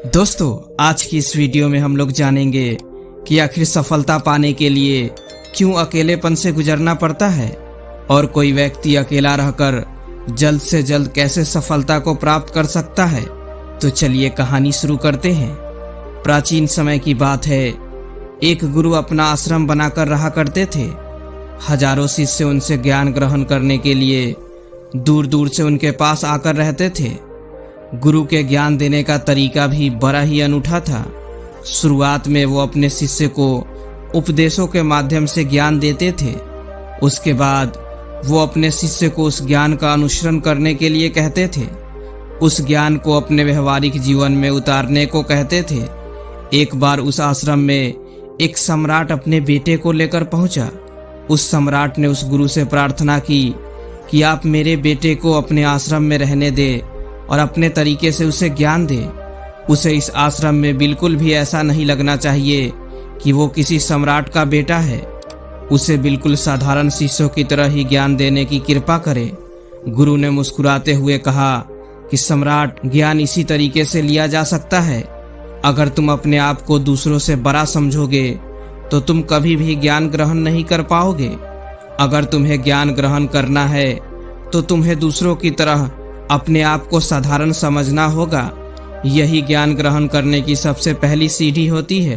दोस्तों, आज की इस वीडियो में हम लोग जानेंगे कि आखिर सफलता पाने के लिए क्यों अकेलेपन से गुजरना पड़ता है और कोई व्यक्ति अकेला रहकर जल्द से जल्द कैसे सफलता को प्राप्त कर सकता है। तो चलिए कहानी शुरू करते हैं। प्राचीन समय की बात है, एक गुरु अपना आश्रम बनाकर रहा करते थे। हजारों शिष्य उनसे ज्ञान ग्रहण करने के लिए दूर दूर से उनके पास आकर रहते थे। गुरु के ज्ञान देने का तरीका भी बड़ा ही अनूठा था। शुरुआत में वो अपने शिष्य को उपदेशों के माध्यम से ज्ञान देते थे। उसके बाद वो अपने शिष्य को उस ज्ञान का अनुसरण करने के लिए कहते थे, उस ज्ञान को अपने व्यवहारिक जीवन में उतारने को कहते थे। एक बार उस आश्रम में एक सम्राट अपने बेटे को लेकर पहुंचा। उस सम्राट ने उस गुरु से प्रार्थना की कि आप मेरे बेटे को अपने आश्रम में रहने दें और अपने तरीके से उसे ज्ञान दे। उसे इस आश्रम में बिल्कुल भी ऐसा नहीं लगना चाहिए कि वो किसी सम्राट का बेटा है। उसे बिल्कुल साधारण शिष्यों की तरह ही ज्ञान देने की कृपा करे। गुरु ने मुस्कुराते हुए कहा कि सम्राट, ज्ञान इसी तरीके से लिया जा सकता है। अगर तुम अपने आप को दूसरों से बड़ा समझोगे तो तुम कभी भी ज्ञान ग्रहण नहीं कर पाओगे। अगर तुम्हें ज्ञान ग्रहण करना है तो तुम्हें दूसरों की तरह अपने आप को साधारण समझना होगा। यही ज्ञान ग्रहण करने की सबसे पहली सीढ़ी होती है।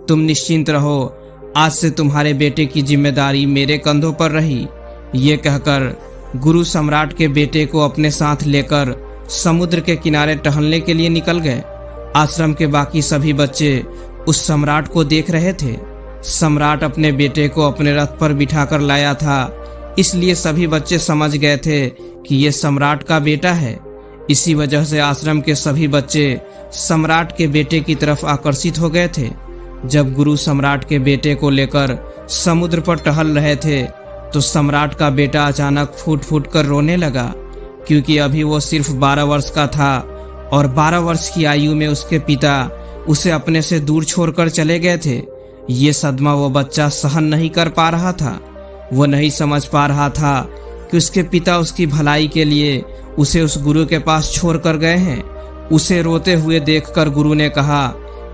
तुम निश्चिंत रहो, आज से तुम्हारे बेटे की जिम्मेदारी मेरे कंधों पर रही। ये कहकर गुरु सम्राट के बेटे को अपने साथ लेकर समुद्र के किनारे टहलने के लिए निकल गए। आश्रम के बाकी सभी बच्चे उस सम्राट को देख रहे थे। सम्राट अपने बेटे को अपने रथ पर बिठाकर लाया था, इसलिए सभी बच्चे समझ गए थे कि ये सम्राट का बेटा है। इसी वजह से आश्रम के सभी बच्चे सम्राट के बेटे की तरफ आकर्षित हो गए थे। जब गुरु सम्राट के बेटे को लेकर समुद्र पर टहल रहे थे तो सम्राट का बेटा अचानक फूट फूट कर रोने लगा, क्योंकि अभी वो सिर्फ 12 वर्ष का था और 12 वर्ष की आयु में उसके पिता उसे अपने से दूर छोड़कर चले गए थे। ये सदमा वो बच्चा सहन नहीं कर पा रहा था। वो नहीं समझ पा रहा था कि उसके पिता उसकी भलाई के लिए उसे उस गुरु के पास छोड़ कर गए हैं। उसे रोते हुए देखकर गुरु ने कहा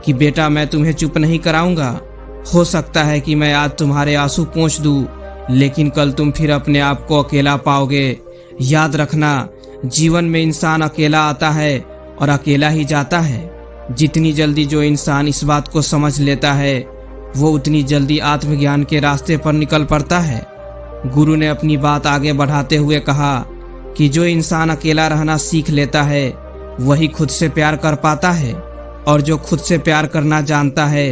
कि बेटा, मैं तुम्हें चुप नहीं कराऊंगा। हो सकता है कि मैं आज तुम्हारे आंसू पोंछ दूं, लेकिन कल तुम फिर अपने आप को अकेला पाओगे। याद रखना, जीवन में इंसान अकेला आता है और अकेला ही जाता है। जितनी जल्दी जो इंसान इस बात को समझ लेता है, वो उतनी जल्दी आत्मज्ञान के रास्ते पर निकल पड़ता है। गुरु ने अपनी बात आगे बढ़ाते हुए कहा कि जो इंसान अकेला रहना सीख लेता है वही खुद से प्यार कर पाता है, और जो खुद से प्यार करना जानता है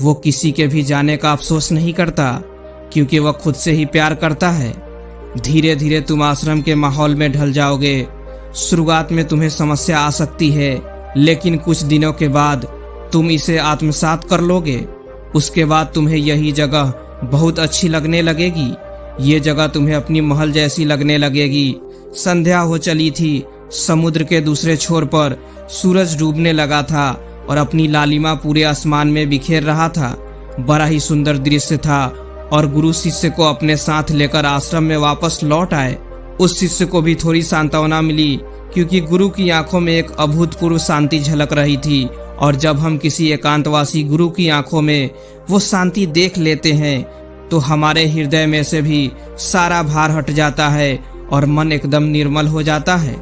वो किसी के भी जाने का अफसोस नहीं करता, क्योंकि वह खुद से ही प्यार करता है। धीरे धीरे तुम आश्रम के माहौल में ढल जाओगे। शुरुआत में तुम्हें समस्या आ सकती है, लेकिन कुछ दिनों के बाद तुम इसे आत्मसात कर लोगे। उसके बाद तुम्हें यही जगह बहुत अच्छी लगने लगेगी। ये जगह तुम्हें अपनी महल जैसी लगने लगेगी। संध्या हो चली थी। समुद्र के दूसरे छोर पर सूरज डूबने लगा था और अपनी लालिमा पूरे आसमान में बिखेर रहा था। बड़ा ही सुंदर दृश्य था और गुरु शिष्य को अपने साथ लेकर आश्रम में वापस लौट आए। उस शिष्य को भी थोड़ी सांत्वना मिली, क्योंकि गुरु की आंखों में एक अभूतपूर्व शांति झलक रही थी। और जब हम किसी एकांतवासी गुरु की आंखों में वो शांति देख लेते हैं तो हमारे हृदय में से भी सारा भार हट जाता है और मन एकदम निर्मल हो जाता है।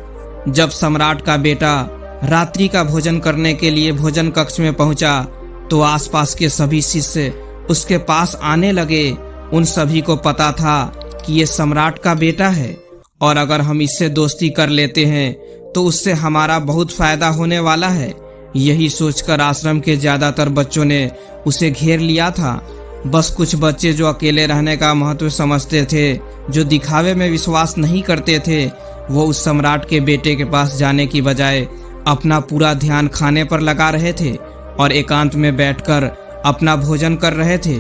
जब सम्राट का बेटा रात्रि का भोजन करने के लिए भोजन कक्ष में पहुंचा तो आसपास के सभी शिष्य उसके पास आने लगे। उन सभी को पता था कि ये सम्राट का बेटा है और अगर हम इससे दोस्ती कर लेते हैं तो उससे हमारा बहुत फायदा होने वाला है। यही सोचकर आश्रम के ज्यादातर बच्चों ने उसे घेर लिया था। बस कुछ बच्चे जो अकेले रहने का महत्व समझते थे, जो दिखावे में विश्वास नहीं करते थे, वो उस सम्राट के बेटे के पास जाने की बजाय अपना पूरा ध्यान खाने पर लगा रहे थे और एकांत में बैठकर अपना भोजन कर रहे थे।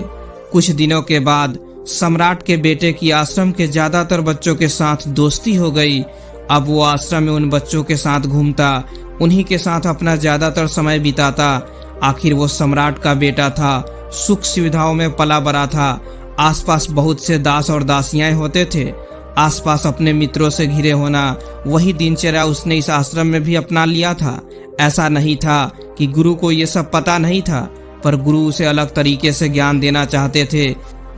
कुछ दिनों के बाद सम्राट के बेटे की आश्रम के ज्यादातर बच्चों के साथ दोस्ती हो गई। अब वो आश्रम में उन बच्चों के साथ घूमता, उन्हीं के साथ अपना ज्यादातर समय बिताता। आखिर वो सम्राट का बेटा था, सुख सुविधाओं में पला बड़ा था। आसपास बहुत से दास और दासियां होते थे। आसपास अपने मित्रों से घिरे होना, वही दिनचर्या उसने इस आश्रम में भी अपना लिया था। ऐसा नहीं था कि गुरु को ये सब पता नहीं था, पर गुरु उसे अलग तरीके से ज्ञान देना चाहते थे।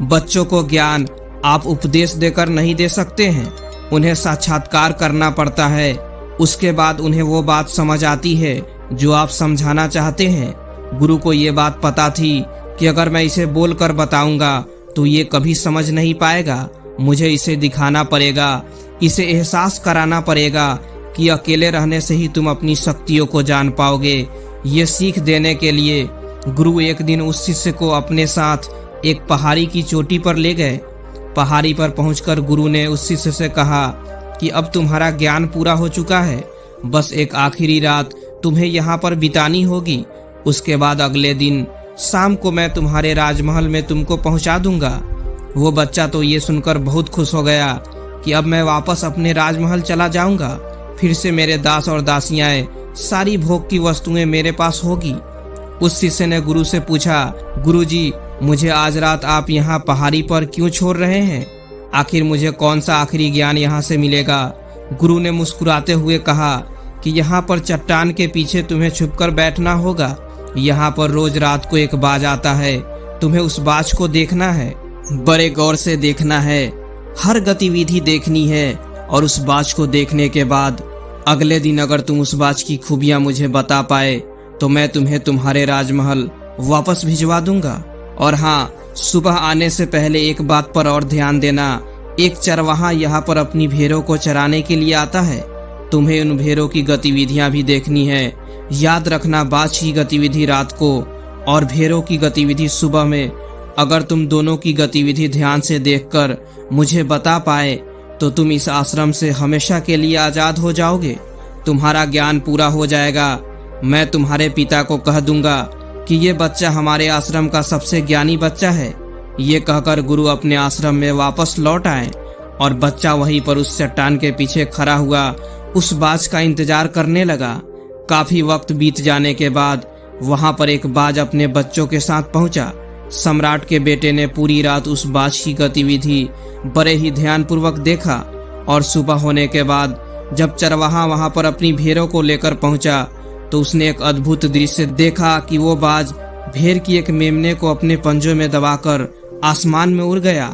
बच्चों को ज्ञान आप उपदेश देकर नहीं दे सकते हैं, उन्हें साक्षात्कार करना पड़ता है। उसके बाद उन्हें वो बात समझ आती है जो आप समझाना चाहते हैं। गुरु को ये बात पता थी कि अगर मैं इसे बोलकर बताऊंगा तो ये कभी समझ नहीं पाएगा। मुझे इसे दिखाना पड़ेगा, इसे एहसास कराना पड़ेगा कि अकेले रहने से ही तुम अपनी शक्तियों को जान पाओगे। ये सीख देने के लिए गुरु एक दिन उस शिष्य को अपने साथ एक पहाड़ी की चोटी पर ले गए। पहाड़ी पर पहुंचकर गुरु ने उस शिष्य से कहा कि अब तुम्हारा ज्ञान पूरा हो चुका है, बस एक आखिरी रात तुम्हें यहाँ पर बितानी होगी। उसके बाद अगले दिन शाम को मैं तुम्हारे राजमहल में तुमको पहुँचा दूंगा। वो बच्चा तो ये सुनकर बहुत खुश हो गया कि अब मैं वापस अपने राजमहल चला जाऊंगा, फिर से मेरे दास और दासियाएं, सारी भोग की वस्तुएं मेरे पास होगी। उस शिष्य ने गुरु से पूछा, गुरुजी, मुझे आज रात आप यहाँ पहाड़ी पर क्यों छोड़ रहे हैं? आखिर मुझे कौन सा आखिरी ज्ञान यहाँ से मिलेगा? गुरु ने मुस्कुराते हुए कहा कि यहाँ पर चट्टान के पीछे तुम्हें छुपकर बैठना होगा। यहाँ पर रोज रात को एक बाज आता है, तुम्हें उस बाज को देखना है, बड़े गौर से देखना है, हर गतिविधि देखनी है, और उस बाज को देखने के बाद अगले दिन अगर तुम उस बाज की खूबियां मुझे बता पाए तो मैं तुम्हें तुम्हारे राजमहल वापस भिजवा दूंगा। और हाँ, सुबह आने से पहले एक बात पर और ध्यान देना, एक चरवाहा यहाँ पर अपनी भेड़ों को चराने के लिए आता है, तुम्हें उन भेड़ों की गतिविधियां भी देखनी है। याद रखना, बाज की गतिविधि रात को और भेड़ों की गतिविधि सुबह में। अगर तुम दोनों की गतिविधि ध्यान से देखकर मुझे बता पाए तो तुम इस आश्रम से हमेशा के लिए आजाद हो जाओगे, तुम्हारा ज्ञान पूरा हो जाएगा। मैं तुम्हारे पिता को कह दूंगा कि ये बच्चा हमारे आश्रम का सबसे ज्ञानी बच्चा है। ये कहकर गुरु अपने आश्रम में वापस लौट आए और बच्चा वहीं पर उस चट्टान के पीछे खड़ा हुआ उस बाज का इंतजार करने लगा। काफी वक्त बीत जाने के बाद वहां पर एक बाज अपने बच्चों के साथ पहुंचा। सम्राट के बेटे ने पूरी रात उस बाज की गतिविधि बड़े ही ध्यानपूर्वक देखा और सुबह होने के बाद जब चरवाहा वहां पर अपनी भेड़ों को लेकर पहुंचा तो उसने एक अद्भुत दृश्य देखा कि वो बाज भेड़ की एक मेमने को अपने पंजों में दबाकर आसमान में उड़ गया।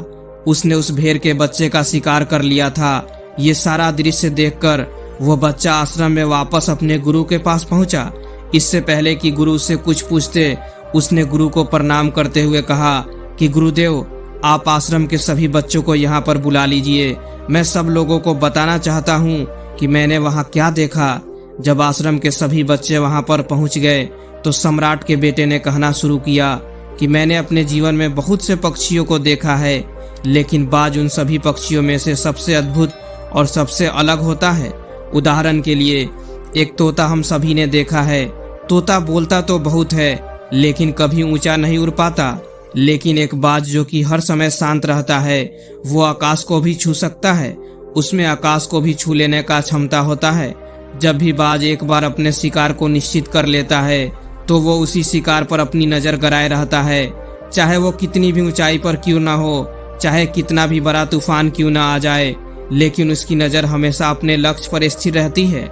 उसने उस भेड़ के बच्चे का शिकार कर लिया था। ये सारा दृश्य देखकर वो बच्चा आश्रम में वापस अपने गुरु के पास पहुंचा। इससे पहले कि गुरु उससे कुछ पूछते, उसने गुरु को प्रणाम करते हुए कहा कि गुरुदेव, आप आश्रम के सभी बच्चों को यहाँ पर बुला लीजिए। मैं सब लोगों को बताना चाहता हूँ कि मैंने वहाँ क्या देखा। जब आश्रम के सभी बच्चे वहाँ पर पहुँच गए तो सम्राट के बेटे ने कहना शुरू किया कि मैंने अपने जीवन में बहुत से पक्षियों को देखा है, लेकिन बाज उन सभी पक्षियों में से सबसे अद्भुत और सबसे अलग होता है। उदाहरण के लिए, एक तोता हम सभी ने देखा है। तोता बोलता तो बहुत है लेकिन कभी ऊंचा नहीं उड़ पाता, लेकिन एक बाज जो कि हर समय शांत रहता है, वो आकाश को भी छू सकता है। उसमें आकाश को भी छू लेने का क्षमता होता है। जब भी बाज एक बार अपने शिकार को निश्चित कर लेता है तो वो उसी शिकार पर अपनी नजर गड़ाए रहता है, चाहे वो कितनी भी ऊंचाई पर क्यों ना हो, चाहे कितना भी बड़ा तूफान क्यों ना आ जाए, लेकिन उसकी नजर हमेशा अपने लक्ष्य पर स्थिर रहती है।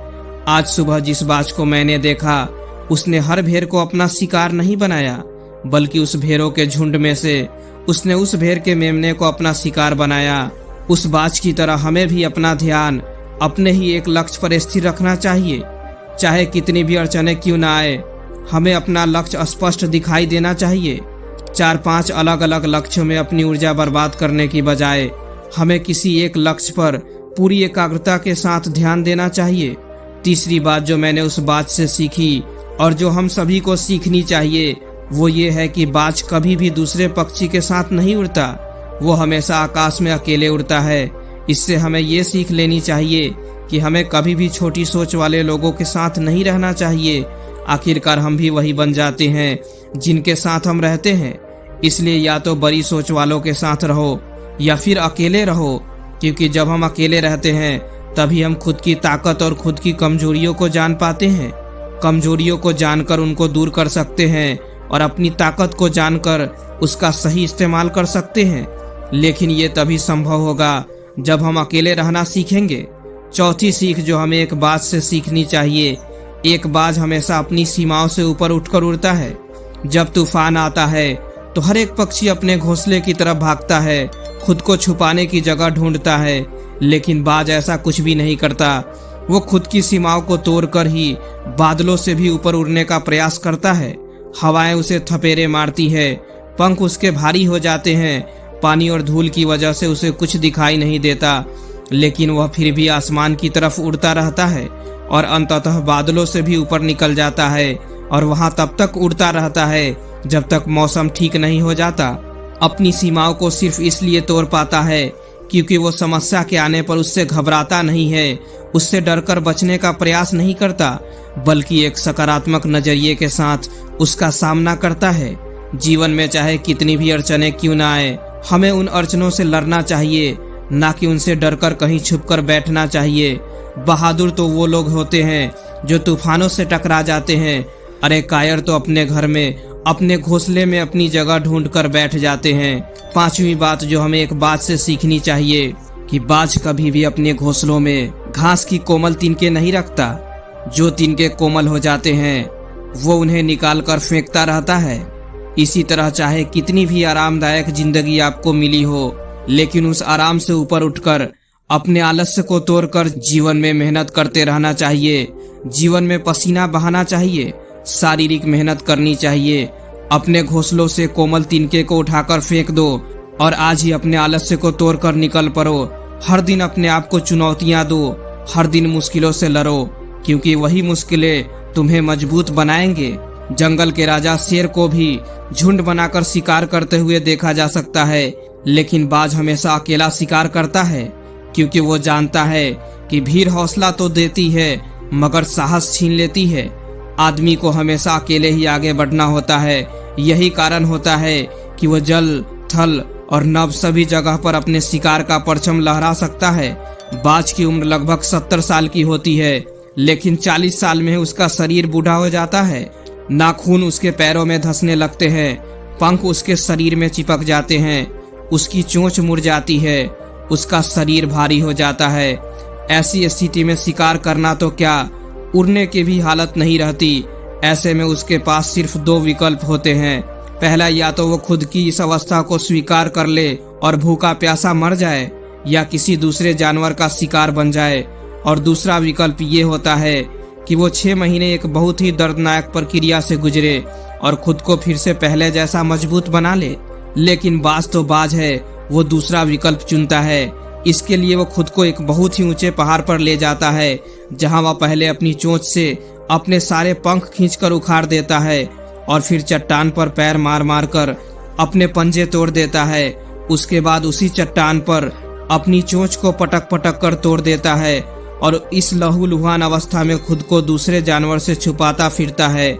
आज सुबह जिस बाज को मैंने देखा, उसने हर भेड़ को अपना शिकार नहीं बनाया, बल्कि उस भेड़ों के झुंड में से उसने उस भेड़ के मेमने को अपना शिकार बनाया। उस बाज की तरह हमें भी अपना ध्यान अपने ही एक लक्ष्य पर स्थिर रखना चाहिए। चाहे कितनी भी अड़चने क्यों ना आए, हमें अपना लक्ष्य स्पष्ट दिखाई देना चाहिए। 4-5 अलग अलग लक्ष्यों में अपनी ऊर्जा बर्बाद करने की बजाय हमें किसी एक लक्ष्य पर पूरी एकाग्रता के साथ ध्यान देना चाहिए। तीसरी बात जो मैंने उस बात से सीखी और जो हम सभी को सीखनी चाहिए वो ये है कि बाज कभी भी दूसरे पक्षी के साथ नहीं उड़ता, वो हमेशा आकाश में अकेले उड़ता है। इससे हमें ये सीख लेनी चाहिए कि हमें कभी भी छोटी सोच वाले लोगों के साथ नहीं रहना चाहिए। आखिरकार हम भी वही बन जाते हैं जिनके साथ हम रहते हैं। इसलिए या तो बड़ी सोच वालों के साथ रहो या फिर अकेले रहो, क्योंकि जब हम अकेले रहते हैं तभी हम खुद की ताकत और खुद की कमजोरियों को जान पाते हैं। कमजोरियों को जानकर उनको दूर कर सकते हैं और अपनी ताकत को जानकर उसका सही इस्तेमाल कर सकते हैं। लेकिन ये तभी संभव होगा जब हम अकेले रहना सीखेंगे। चौथी सीख जो हमें एक बात से सीखनी चाहिए एक बाज हमेशा अपनी सीमाओं से ऊपर उठकर उड़ता है। जब तूफान आता है तो हर एक पक्षी अपने घोंसले की तरफ भागता है, खुद को छुपाने की जगह ढूंढता है। लेकिन बाज ऐसा कुछ भी नहीं करता। वो खुद की सीमाओं को तोड़कर ही बादलों से भी ऊपर उड़ने का प्रयास करता है। हवाएं उसे थपेरे मारती है, पंख उसके भारी हो जाते हैं, पानी और धूल की वजह से उसे कुछ दिखाई नहीं देता, लेकिन वह फिर भी आसमान की तरफ उड़ता रहता है और अंततः बादलों से भी ऊपर निकल जाता है और वहां तब तक उड़ता रहता है जब तक मौसम ठीक नहीं हो जाता। अपनी सीमाओं को सिर्फ इसलिए तोड़ पाता है क्योंकि वो समस्या के आने पर उससे घबराता नहीं है, उससे डरकर बचने का प्रयास नहीं करता, बल्कि एक सकारात्मक नजरिए के साथ उसका सामना करता है। जीवन में चाहे कितनी भी अड़चनें क्यों ना आए, हमें उन अड़चनों से लड़ना चाहिए, ना कि उनसे डरकर कहीं छुपकर बैठना चाहिए। बहादुर तो वो लोग होते हैं जो तूफानों से टकरा जाते हैं। अरे कायर तो अपने घर में, अपने घोंसले में अपनी जगह ढूंढकर बैठ जाते हैं। पांचवी बात जो हमें एक बात से सीखनी चाहिए कि बाज कभी भी अपने घोंसलों में घास की कोमल तिनके नहीं रखता। जो तिनके कोमल हो जाते हैं वो उन्हें निकाल कर फेंकता रहता है। इसी तरह चाहे कितनी भी आरामदायक जिंदगी आपको मिली हो, लेकिन उस आराम से ऊपर उठकर अपने आलस्य को तोड़कर जीवन में मेहनत करते रहना चाहिए। जीवन में पसीना बहाना चाहिए, शारीरिक मेहनत करनी चाहिए। अपने घोंसलों से कोमल तिनके को उठाकर फेंक दो और आज ही अपने आलस्य को तोड़कर निकल पड़ो। हर दिन अपने आप को चुनौतियां दो, हर दिन मुश्किलों से लड़ो, क्योंकि वही मुश्किलें तुम्हें मजबूत बनाएंगे। जंगल के राजा शेर को भी झुंड बनाकर शिकार करते हुए देखा जा सकता है, लेकिन बाज हमेशा अकेला शिकार करता है, क्योंकि वो जानता है कि भीड़ हौसला तो देती है मगर साहस छीन लेती है। आदमी को हमेशा अकेले ही आगे बढ़ना होता है। यही कारण होता है कि वो जल, थल और नभ सभी जगह पर अपने शिकार का परचम लहरा सकता है। बाज की उम्र लगभग 70 साल की होती है, लेकिन 40 साल में उसका शरीर बूढ़ा हो जाता है। नाखून उसके पैरों में धंसने लगते हैं, पंख उसके शरीर में चिपक जाते हैं, उसकी चोंच मुड़ जाती है, उसका शरीर भारी हो जाता है। ऐसी स्थिति में शिकार करना तो क्या, उड़ने की भी हालत नहीं रहती। ऐसे में उसके पास सिर्फ 2 विकल्प होते हैं। पहला, या तो वो खुद की इस अवस्था को स्वीकार कर ले और भूखा प्यासा मर जाए, या किसी दूसरे जानवर का शिकार बन जाए। और दूसरा विकल्प ये होता है कि वो 6 महीने एक बहुत ही दर्दनाक प्रक्रिया से गुजरे और खुद को फिर से पहले जैसा मजबूत बना ले। लेकिन बाज तो बाज है, वो दूसरा विकल्प चुनता है। इसके लिए वो खुद को एक बहुत ही ऊंचे पहाड़ पर ले जाता है, जहां वह पहले अपनी चोंच से अपने सारे पंख खींचकर उखाड़ देता है और फिर चट्टान पर पैर मार मार कर अपने पंजे तोड़ देता है। उसके बाद उसी चट्टान पर अपनी चोंच को पटक पटक कर तोड़ देता है और इस लहूलुहान अवस्था में खुद को दूसरे जानवर से छुपाता फिरता है।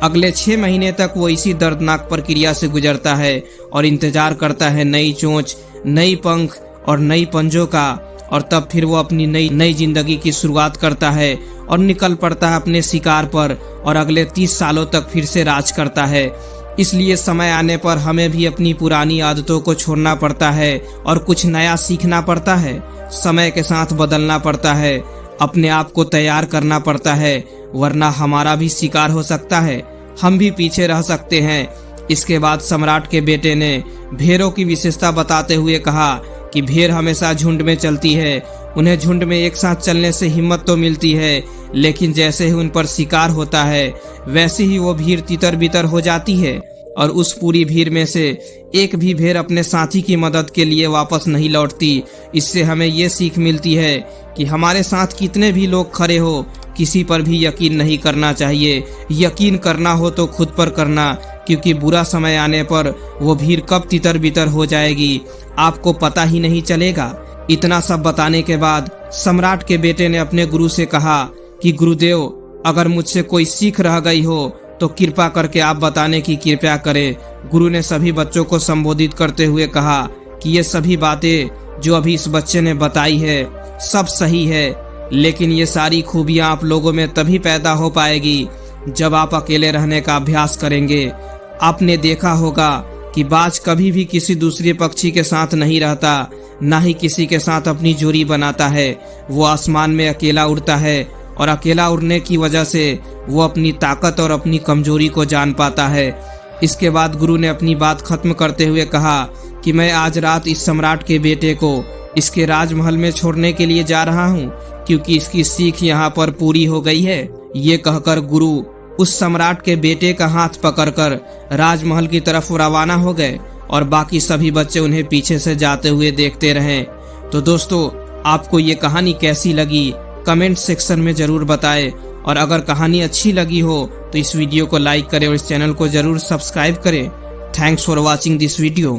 अगले 6 महीने तक वो इसी दर्दनाक प्रक्रिया से गुजरता है और इंतजार करता है नई चोंच, नई पंख और नई पंजों का, और तब फिर वो अपनी नई जिंदगी की शुरुआत करता है और निकल पड़ता है अपने शिकार पर और अगले 30 सालों तक फिर से राज करता है। इसलिए समय आने पर हमें भी अपनी पुरानी आदतों को छोड़ना पड़ता है और कुछ नया सीखना पड़ता है। समय के साथ बदलना पड़ता है, अपने आप को तैयार करना पड़ता है, वरना हमारा भी शिकार हो सकता है, हम भी पीछे रह सकते हैं। इसके बाद सम्राट के बेटे ने भेड़ों की विशेषता बताते हुए कहा कि भेड़ हमेशा झुंड में चलती है। उन्हें झुंड में एक साथ चलने से हिम्मत तो मिलती है, लेकिन जैसे ही उन पर शिकार होता है वैसे ही वो भीड़ तितर बितर हो जाती है और उस पूरी भीड़ में से एक भी भेड़ अपने साथी की मदद के लिए वापस नहीं लौटती। इससे हमें ये सीख मिलती है कि हमारे साथ कितने भी लोग खड़े हो, किसी पर भी यकीन नहीं करना चाहिए। यकीन करना हो तो खुद पर करना, क्योंकि बुरा समय आने पर वो भीड़ कब तितर बितर हो जाएगी आपको पता ही नहीं चलेगा। इतना सब बताने के बाद सम्राट के बेटे ने अपने गुरु से कहा कि गुरुदेव, अगर मुझसे कोई सीख रह गई हो तो कृपा करके आप बताने की कृपया करें। गुरु ने सभी बच्चों को संबोधित करते हुए कहा कि ये सभी बातें जो अभी इस बच्चे ने बताई है सब सही है, लेकिन ये सारी खूबियां आप लोगों में तभी पैदा हो पाएगी जब आप अकेले रहने का अभ्यास करेंगे। आपने देखा होगा कि बाज कभी भी किसी दूसरे पक्षी के साथ नहीं रहता, ना ही किसी के साथ अपनी जोड़ी बनाता है। वो आसमान में अकेला उड़ता है और अकेला उड़ने की वजह से वो अपनी ताकत और अपनी कमजोरी को जान पाता है। इसके बाद गुरु ने अपनी बात खत्म करते हुए कहा कि मैं आज रात इस सम्राट के बेटे को इसके राजमहल में छोड़ने के लिए जा रहा हूँ, क्योंकि इसकी सीख यहाँ पर पूरी हो गई है। ये कहकर गुरु उस सम्राट के बेटे का हाथ पकड़कर राजमहल की तरफ रवाना हो गए और बाकी सभी बच्चे उन्हें पीछे से जाते हुए देखते रहे। तो दोस्तों, आपको ये कहानी कैसी लगी कमेंट सेक्शन में जरूर बताएं, और अगर कहानी अच्छी लगी हो तो इस वीडियो को लाइक करें और इस चैनल को जरूर सब्सक्राइब करें। Thanks for watching this video.